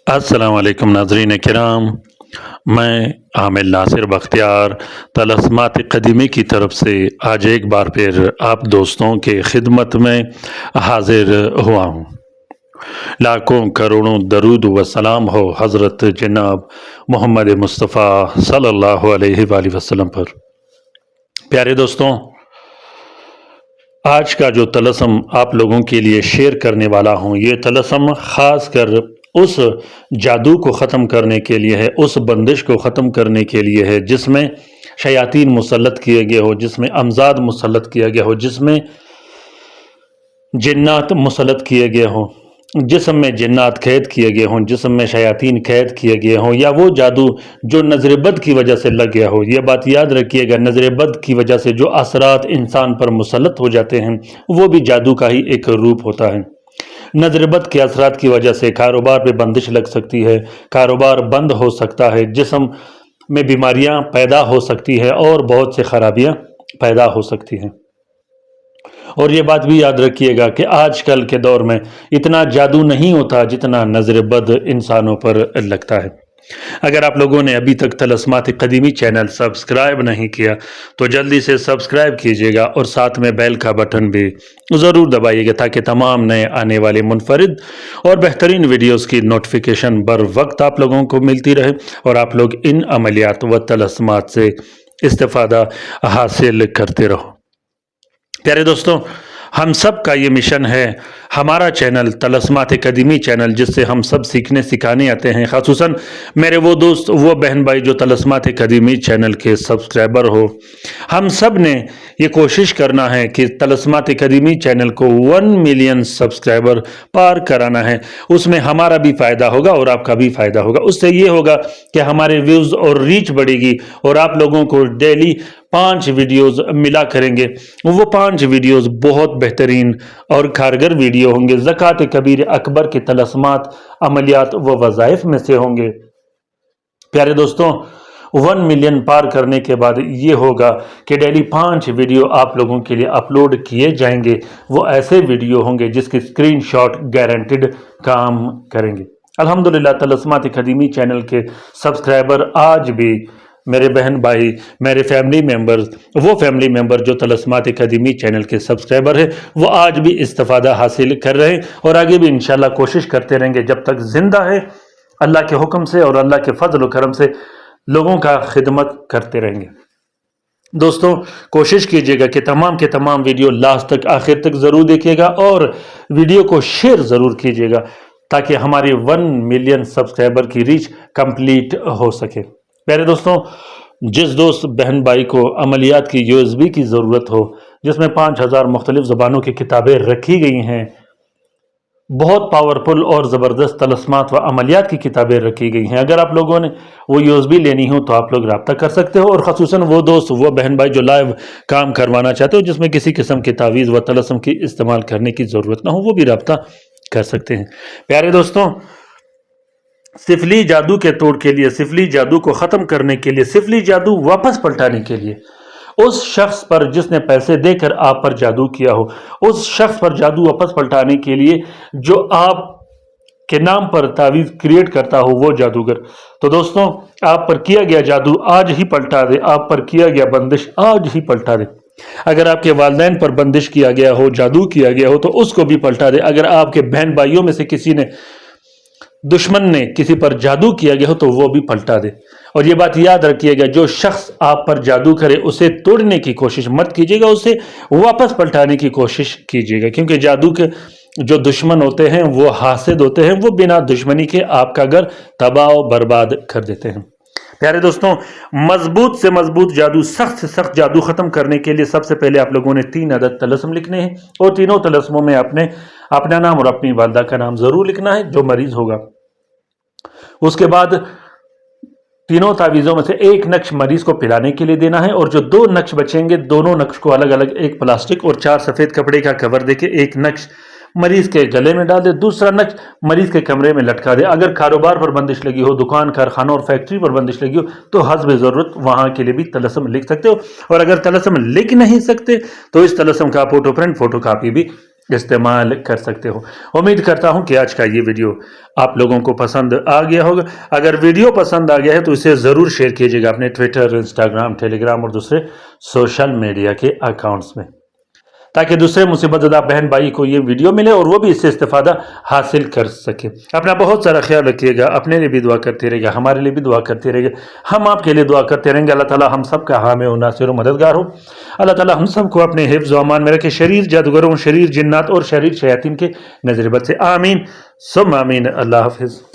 अस्सलाम वालेकुम नाज़रीन किराम। मैं आमिर नासिर बख्तियार तलस्मात क़दीमी की तरफ से आज एक बार फिर आप दोस्तों के खिदमत में हाजिर हुआ हूँ। लाखों करोड़ों दरूद व सलाम हो हज़रत जनाब मोहम्मद मुस्तफ़ा सल्लल्लाहु अलैहि वसल्लम पर। प्यारे दोस्तों, आज का जो तलस्म आप लोगों के लिए शेयर करने वाला हूँ, ये तलस्म ख़ास कर उस जादू को ख़त्म करने के लिए है, उस बंदिश को ख़त्म करने के लिए है जिसमें शयातीन मुसल्लत किए गए हो, जिसमें अमजाद मुसल्लत किया गया हो, जिसमें जिन्नात मुसल्लत किए गए हों, जिस्म में जिन्नात कैद किए गए हों, जिस्म में शयातीन कैद किए गए हों, या वो जादू जो नज़र बद की वजह से लग गया हो। ये बात याद रखिएगा, नज़र बद की वजह से जो असरात इंसान पर मुसल्लत हो जाते हैं वो भी जादू का ही एक रूप होता है। नज़र बद के असरात की वजह से कारोबार पे बंदिश लग सकती है, कारोबार बंद हो सकता है, जिस्म में बीमारियां पैदा हो सकती है और बहुत से खराबियां पैदा हो सकती हैं। और ये बात भी याद रखिएगा कि आजकल के दौर में इतना जादू नहीं होता जितना नज़र बद इंसानों पर लगता है। अगर आप लोगों ने अभी तक तलस्मात क़दीमी चैनल सब्सक्राइब नहीं किया तो जल्दी से सब्सक्राइब कीजिएगा और साथ में बेल का बटन भी ज़रूर दबाइएगा ताकि तमाम नए आने वाले मुनफरिद और बेहतरीन वीडियोस की नोटिफिकेशन बर वक्त आप लोगों को मिलती रहे और आप लोग इन अमलियात व तलस्मात से इस्तिफ़ादा हासिल करते रहो। प्यारे दोस्तों, हम सब का ये मिशन है, हमारा चैनल तलस्मात क़दीमी चैनल, जिससे हम सब सीखने सिखाने आते हैं, ख़ासुसन मेरे वो दोस्त वो बहन भाई जो तलस्मात क़दीमी चैनल के सब्सक्राइबर हो। हम सब ने ये कोशिश करना है कि तलस्मात क़दीमी चैनल को 1 मिलियन सब्सक्राइबर पार कराना है। उसमें हमारा भी फ़ायदा होगा और आपका भी फ़ायदा होगा। उससे ये होगा कि हमारे व्यूज़ और रीच बढ़ेगी और आप लोगों को डेली 5 वीडियोज़ मिला करेंगे। वो 5 वीडियोज़ बहुत बेहतरीन और कारगर वीडियो होंगे, ज़कात कबीर अकबर के तलस्मात, अमलियात व वज़ाइफ में से होंगे। प्यारे दोस्तों, 1 मिलियन पार करने के बाद ये होगा कि डेली 5 वीडियो आप लोगों के लिए अपलोड किए जाएंगे। वो ऐसे वीडियो होंगे जिसके स्क्रीनशॉट गारंटेड काम करेंगे। अल्हम्दुलिल्लाह, तलस्मात क़दीमी चैनल के सब्सक्राइबर आज भी मेरे बहन भाई, मेरे फैमिली मेम्बर्स, वो फैमिली मेम्बर जो तलस्मात क़दीमी चैनल के सब्सक्राइबर है, वो आज भी इस्तिफ़ादा हासिल कर रहे हैं और आगे भी इंशाल्लाह कोशिश करते रहेंगे। जब तक ज़िंदा है अल्लाह के हुक्म से और अल्लाह के फजल व करम से लोगों का खिदमत करते रहेंगे। दोस्तों, कोशिश कीजिएगा कि तमाम के तमाम वीडियो लास्ट तक, आखिर तक ज़रूर देखिएगा और वीडियो को शेयर ज़रूर कीजिएगा ताकि हमारी 1 मिलियन सब्सक्राइबर की रीच कंप्लीट हो सके। प्यारे दोस्तों, जिस दोस्त बहन भाई को अमलियात की USB की ज़रूरत हो, जिसमें 5000 मुख्तलिफ ज़बानों की किताबें रखी गई हैं, बहुत पावरफुल और ज़बरदस्त तलस्मात व अमलियात की किताबें रखी गई हैं, अगर आप लोगों ने वो USB लेनी हो तो आप लोग रब्ता कर सकते हो। और ख़ुसूसन वो दोस्त वो बहन भाई जो लाइव काम करवाना चाहते हो, जिसमें किसी किस्म की तावीज़ व तलस्म की इस्तेमाल करने की ज़रूरत ना हो, वो भी रब्ता कर सकते हैं। प्यारे दोस्तों, सिफली जादू के तोड़ के लिए, सिफली जादू को ख़त्म करने के लिए, सिफली जादू वापस पलटाने के लिए, उस शख्स पर जिसने पैसे देकर आप पर जादू किया हो, उस शख्स पर जादू वापस पलटाने के लिए जो आप के नाम पर तावीज़ क्रिएट करता हो वो जादूगर, तो दोस्तों आप पर किया गया जादू आज ही पलटा दे, आप पर किया गया बंदिश आज ही पलटा दे। अगर आपके वालिदैन पर बंदिश किया गया हो, जादू किया गया हो, तो उसको भी पलटा दे। अगर आपके बहन भाइयों में से किसी ने, दुश्मन ने किसी पर जादू किया गया हो तो वो भी पलटा दे। और ये बात याद रखिएगा, जो शख्स आप पर जादू करे उसे तोड़ने की कोशिश मत कीजिएगा, उसे वापस पलटाने की कोशिश कीजिएगा, क्योंकि जादू के जो दुश्मन होते हैं वो हासिद होते हैं, वो बिना दुश्मनी के आपका घर तबाह बर्बाद कर देते हैं। प्यारे दोस्तों, मजबूत से मजबूत जादू, सख्त से सख्त जादू ख़त्म करने के लिए सबसे पहले आप लोगों ने 3 अदद तलस्म लिखने हैं और तीनों तलस्मों में आपने अपना नाम और अपनी वालदा का नाम ज़रूर लिखना है जो मरीज़ होगा। उसके बाद तीनों तावीज़ों में से एक नक्श मरीज़ को पिलाने के लिए देना है और जो 2 नक्श बचेंगे, दोनों नक्श को अलग अलग एक प्लास्टिक और 4 सफ़ेद कपड़े का कवर देके एक नक्श मरीज़ के गले में डाल दे, दूसरा नक्श मरीज़ के कमरे में लटका दे। अगर कारोबार पर बंदिश लगी हो, दुकान, कारखानों और फैक्ट्री पर बंदिश लगी हो, तो हस्ब ज़रूरत वहाँ के लिए भी तलस्म लिख सकते हो। और अगर तलस्म लिख नहीं सकते तो इस तलस्म का फोटो प्रिंट, फोटो कापी भी استعمال کر سکتے ہو۔ امید کرتا ہوں کہ آج کا یہ ویڈیو آپ لوگوں کو پسند آ گیا ہوگا۔ اگر ویڈیو پسند آ گیا ہے تو اسے ضرور شیئر کیجیے گا اپنے ٹویٹر، انسٹاگرام، ٹیلی گرام اور دوسرے سوشل میڈیا کے اکاؤنٹس میں، تاکہ دوسرے مصیبت زدہ بہن بھائی کو یہ ویڈیو ملے اور وہ بھی اس سے استفادہ حاصل کر سکے۔ اپنا بہت سارا خیال رکھیے گا، اپنے لیے بھی دعا کرتے رہے گا، ہمارے لیے بھی دعا کرتے رہے گا، ہم آپ کے لیے دعا کرتے رہیں گے۔ اللہ تعالیٰ ہم سب کا حامی و ناصر و مددگار ہو۔ اللہ تعالیٰ ہم سب کو اپنے حفظ و امان میں رکھے، شریر جادوگروں، شریر جنات اور شریر شیاطین کے نظر بد سے۔ آمین ثم آمین۔ اللہ حافظ۔